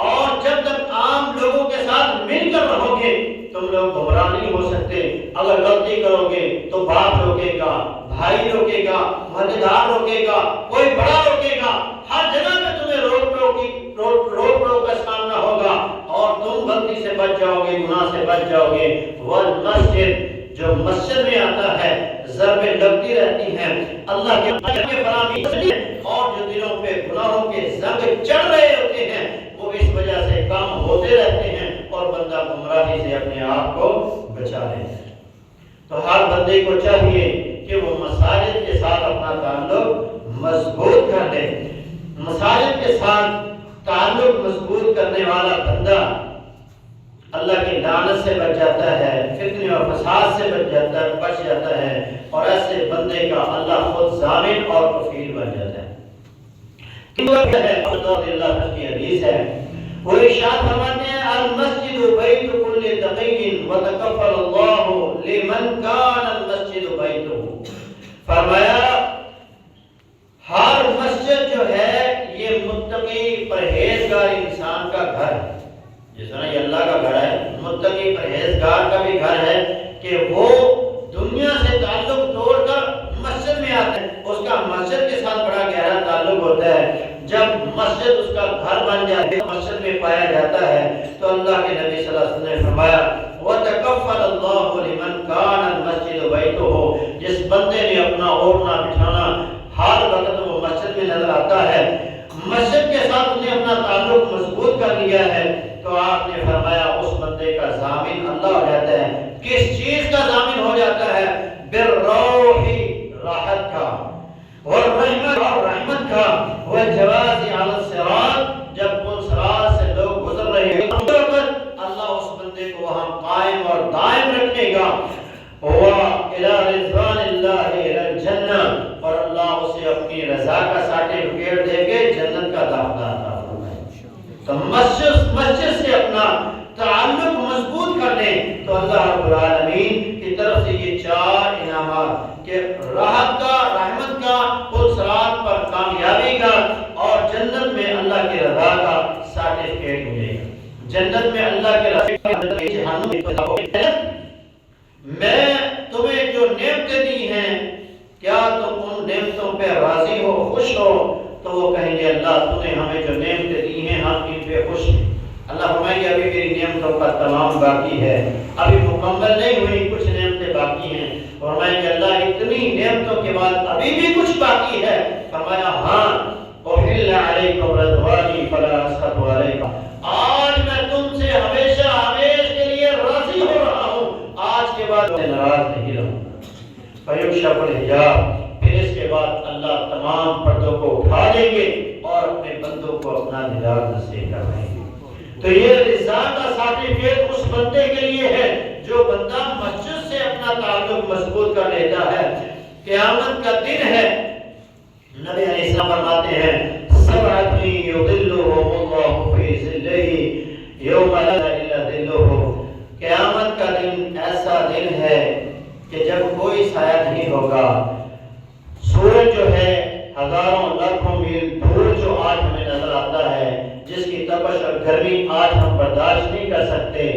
اور جب تک عام لوگوں کے ساتھ مل کر رہو گے، تم لوگ گمراہ نہیں ہو سکتے. اگر غلطی کرو گے تو باپ روکے گا، بھائی روکے گا، محلے دار روکے گا، کوئی بڑا روکے گا. ہر جگہ پہ تمہیں روک کا سامنا ہوگا اور تم غلطی سے بچ جاؤ گے، گناہ سے بچ جاؤ گے. والمسجد، جو مسجد میں آتا ہے ضربیں لگتی رہتی ہیں اللہ کے فرامین اور جو دلوں پہ گناہوں کے زنگ چڑھ رہے ہوتے ہیں وہ اس وجہ سے کام ہوتے رہتے ہیں اور بندہ گمراہی سے اپنے آپ کو بچا لیتا ہے. تو ہر بندے کو چاہیے کہ وہ مساجد کے ساتھ اپنا تعلق مضبوط کر لے. مساجد کے ساتھ تعلق مضبوط کرنے والا بندہ اللہ کی لعنت سے بچ جاتا ہے، فتنے اور فساد سے بچ جاتا ہے اور ایسے بندے کا اللہ خود ضامن اور کفیل بن جاتا ہے. اللہ کی حدیث ہے، وہ ارشاد فرماتے ہیں المسجد بیت کل تقی وتکفل اللہ لمن کان المسجد بیتہ. فرمایا ہر مسجد جو ہے یہ متقی پرہیزگار انسان کا گھر ہے. جس طرح یہ اللہ کا گھر ہے، متقی پرہیزگار کا بھی گھر ہے کہ وہ دنیا سے تعلق توڑ کر مسجد میں آتے ہیں. اس کا مسجد کے ساتھ بڑا گہرا تعلق ہوتا ہے. جب مسجد اس کا گھر بن جاتی ہے، مسجد میں پایا جاتا ہے، تو اللہ کے نبی صلی اللہ علیہ وسلم نے فرمایا وَتَكَفَّلَ اللَّهُ لِمَنْ كَانَ الْمَسْجِدُ بَيْتُهُ. جس بندے نے اپنا اوڑھنا بچھانا ہر وقت وہ مسجد میں نظر آتا ہے، مسجد کے ساتھ انہیں اپنا تعلق مضبوط کر لیا ہے، تو آپ نے فرمایا اس بندے کا ضامن اللہ ہو جاتا ہے. کس چیز کا ضامن ہو جاتا ہے؟ بالروح، راحت کا، اور رحمت کا، والجواز علی الصراط، جب ان صراط سے لوگ گزر رہے ہیں اللہ اس بندے کو وہاں قائم اور دائم رکھے گا. وَإِلَى رِضْوَانِ اللَّهِ إِلَى الْجَنَّةِ، اور اللہ اسے اپنی رضا کا سرٹیفکیٹ دے کے جنت کا داخلہ عطا فرمائے. تو مسجد سے اپنا تعلق مضبوط کر لیں تو اللہ رب العالمین کی طرف سے یہ 4 انعامات کہ راحت کا، رحمت کا، پل صراط پر کامیابی کا اور جنت میں اللہ کی رضا کا سرٹیفکیٹ ملے گا. جنت میں اللہ کے رضا میں تمہیں جو نعمتیں دی ہیں کیا تم ان نعمتوں پہ راضی ہو، خوش ہو؟ تو وہ کہیں گے اللہ تو نے ہمیں جو نعمتیں دی ہیں ہم ان پہ خوش ہیں. اللہ فرمائیں گے ابھی میری نعمتوں کا تمام باقی ہے، ابھی مکمل نہیں ہوئی، کچھ نعمتیں باقی ہیں. فرمائیں گے اللہ اتنی نعمتوں کے بعد ابھی بھی کچھ باقی ہے. فرمایا ہاں احل علیکم رضوانی فلا اسخط علیکم، آج میں تم سے ہمیشہ ہمیش کے لیے راضی ہو رہا ہوں، آج کے بعد میں ناراض نہیں رہوں. فیکشف الحجاب، پھر اس کے بعد اللہ تمام پردوں کو اٹھا دیں گے اور اپنے بندوں کو اپنا دیدار نصیب کروائیں گے. تو یہ رضا کا سرٹیفکیٹ اس بندے کے لیے ہے جو بندہ مسجد سے اپنا تعلق مضبوط کر لیتا ہے. قیامت کا دن ہے، نبی علیہ السلام فرماتے ہیں سبعۃ یظلهم اللہ فی ظلہ یوم لا الا ظلہ. قیامت کا دن ایسا دن ہے کہ جب کوئی سایہ نہیں ہوگا. سورج جو ہے ہزاروں لاکھوں میل دور جو آج ہمیں نظر آتا ہے، جس کی تپش اور گرمی آج ہم برداشت نہیں کر سکتے،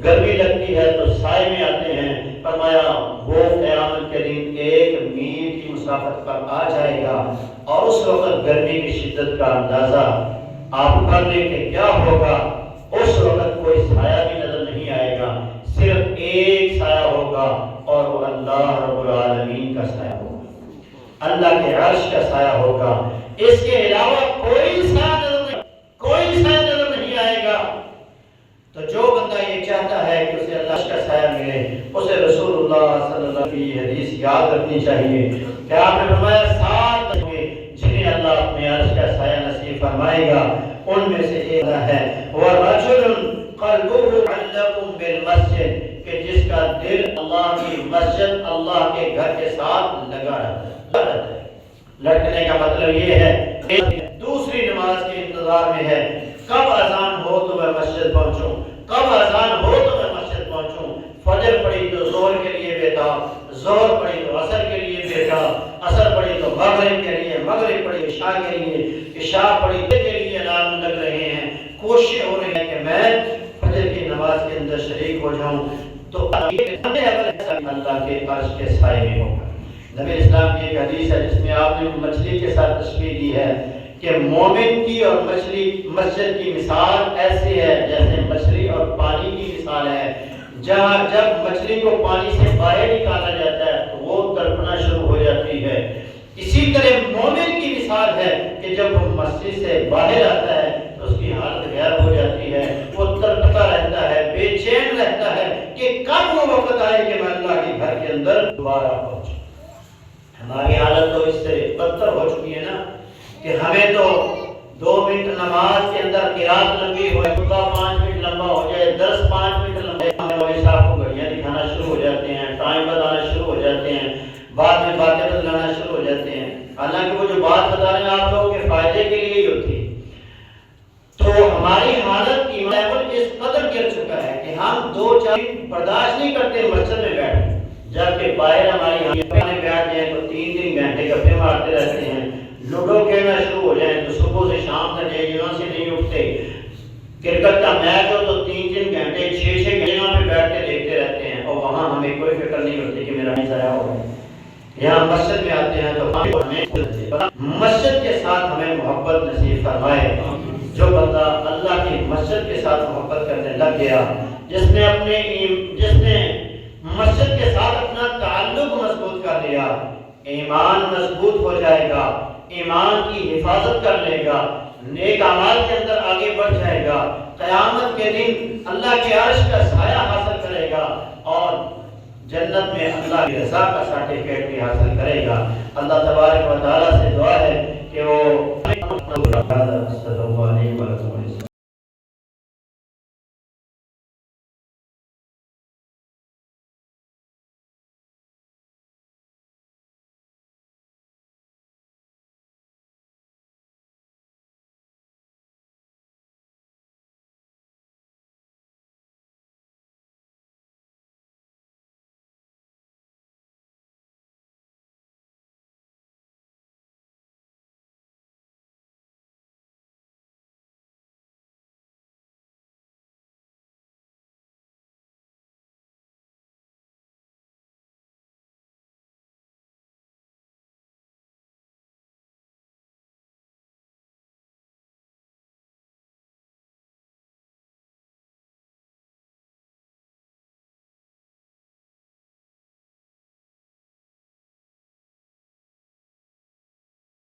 گرمی لگتی ہے تو سائے میں آتے ہیں. فرمایا وہ قیامت کے دن 1 میل کی مسافت پر آ جائے گا اور اس وقت گرمی کی شدت کا اندازہ آپ کر لیں کہ کیا ہوگا. اس وقت کوئی سایہ بھی نظر نہیں آئے گا، صرف ایک سایہ ہوگا اور وہ اللہ رب العالمین کا سایہ ہوگا، اللہ کے عرش کا سایہ ہوگا. اس کے علاوہ کوئی سایہ نظر نہیں آئے گا. تو جو بندہ یہ چاہتا ہے کہ اسے اللہ کا سایہ ملے، اسے رسول اللہ صلی اللہ علیہ وسلم کی حدیث یاد رکھنی چاہیے کہ آپ نے فرمایا 7 جنہیں اللہ اپنے عرش کا سایہ نصیب فرمائے گا، ان میں سے ایک ہے وَرَجُلٌ قَلْبُهُ عَلَّقٌ بِالْمَسْجِدِ، کہ جس کا دل اللہ کی مسجد، اللہ کے گھر کے ساتھ لگا رہتا ہے. لٹکنے کا مطلب یہ ہے کہ دوسری نماز کے انتظار میں ہے، کب اذان ہو تو میں مسجد پہنچوں، کب اذان ہو تو میں مسجد پہنچوں. فجر پڑھی تو ظہر کے لیے بیٹھا، ظہر پڑھی تو عصر کے لیے بیٹھا، عصر پڑھی تو مغرب کے لیے، مغرب پڑھی عشاء کے لیے، عشاء پڑھی کے لیے الارم لگ رہے ہیں. کوشش ہو رہی ہے کہ میں فجر کی نماز کے اندر شریک ہو جاؤں. تو اللہ کے عرش کے سائے میں ہوگا. نبی اسلام کی ایک حدیث ہے جس میں آپ نے مچھلی کے ساتھ تشبیہ دی ہے کہ مومن کی اور مچھلی مسجد کی مثال ایسی ہے جیسے مچھلی اور پانی کی مثال ہے. جہاں جب مچھلی کو پانی سے باہر نکالا جاتا ہے تو وہ تڑپنا شروع ہو جاتی ہے. اسی طرح مومن کی مثال ہے کہ جب وہ مسجد سے باہر آتا ہے تو اس کی حالت غیر ہو جاتی ہے، وہ تڑپتا رہتا ہے، بے چین رہتا ہے کہ کب وہ وقت آئے کہ میں اللہ کے گھر کے اندر دوبارہ پہنچوں. ہماری حالت تو اس سے بدتر ہو چکی ہے نا کہ ہمیں تو 2 منٹ نماز کے اندر قرات لمبی ہو، خطبہ 5 منٹ لمبا ہو جائے، درس 5 منٹ لمبا ہو جائے، مولوی صاحب کو گھڑیاں دکھانا شروع ہو جاتے ہیں، ٹائم بتانا شروع ہو جاتے ہیں، بعد میں باتیں بدلانا شروع ہو جاتے ہیں. حالانکہ وہ جو بات بتا رہے ہیں آپ لوگوں کے فائدے کے لیے ہی ہوتی ہے. تو ہماری حالت ایمان اس قدر گر چکا ہے کہ ہم 2-4 برداشت نہیں کرتے مسجد میں بیٹھ، جبکہ باہر ہماری بیٹھ جائیں تو 3 گھنٹے گپے مارتے رہتے ہیں، لوڈو کھیلنا شروع ہو جائیں تو صبح سے شام تک جگہوں سے نہیں اٹھتے. کرکٹ کا میچ ہو تو 3 گھنٹے 6 گھنٹے پہ بیٹھ کے دیکھتے رہتے ہیں اور وہاں ہمیں کوئی فکر نہیں ہوتی کہ میرا نہیں ضائع ہو گیا. یہاں مسجد میں آتے ہیں تو ہمیں مسجد کے ساتھ ہمیں محبت نصیب فرمائے. جو بندہ اللہ کی مسجد کے ساتھ محبت کرنے لگ گیا، جس نے مسجد کے ساتھ اپنا تعلق مضبوط کر لیا، ایمان مضبوط ہو جائے گا، ایمان کی حفاظت کر لے گا، نیک اعمال کے اندر آگے بڑھ جائے گا، قیامت کے دن اللہ کے عرش کا سایہ حاصل کرے گا اور جنت میں اللہ کی رضا کا سرٹیفکیٹ بھی حاصل کرے گا. اللہ تبارک و تعالیٰ سے دعا ہے کہ وہ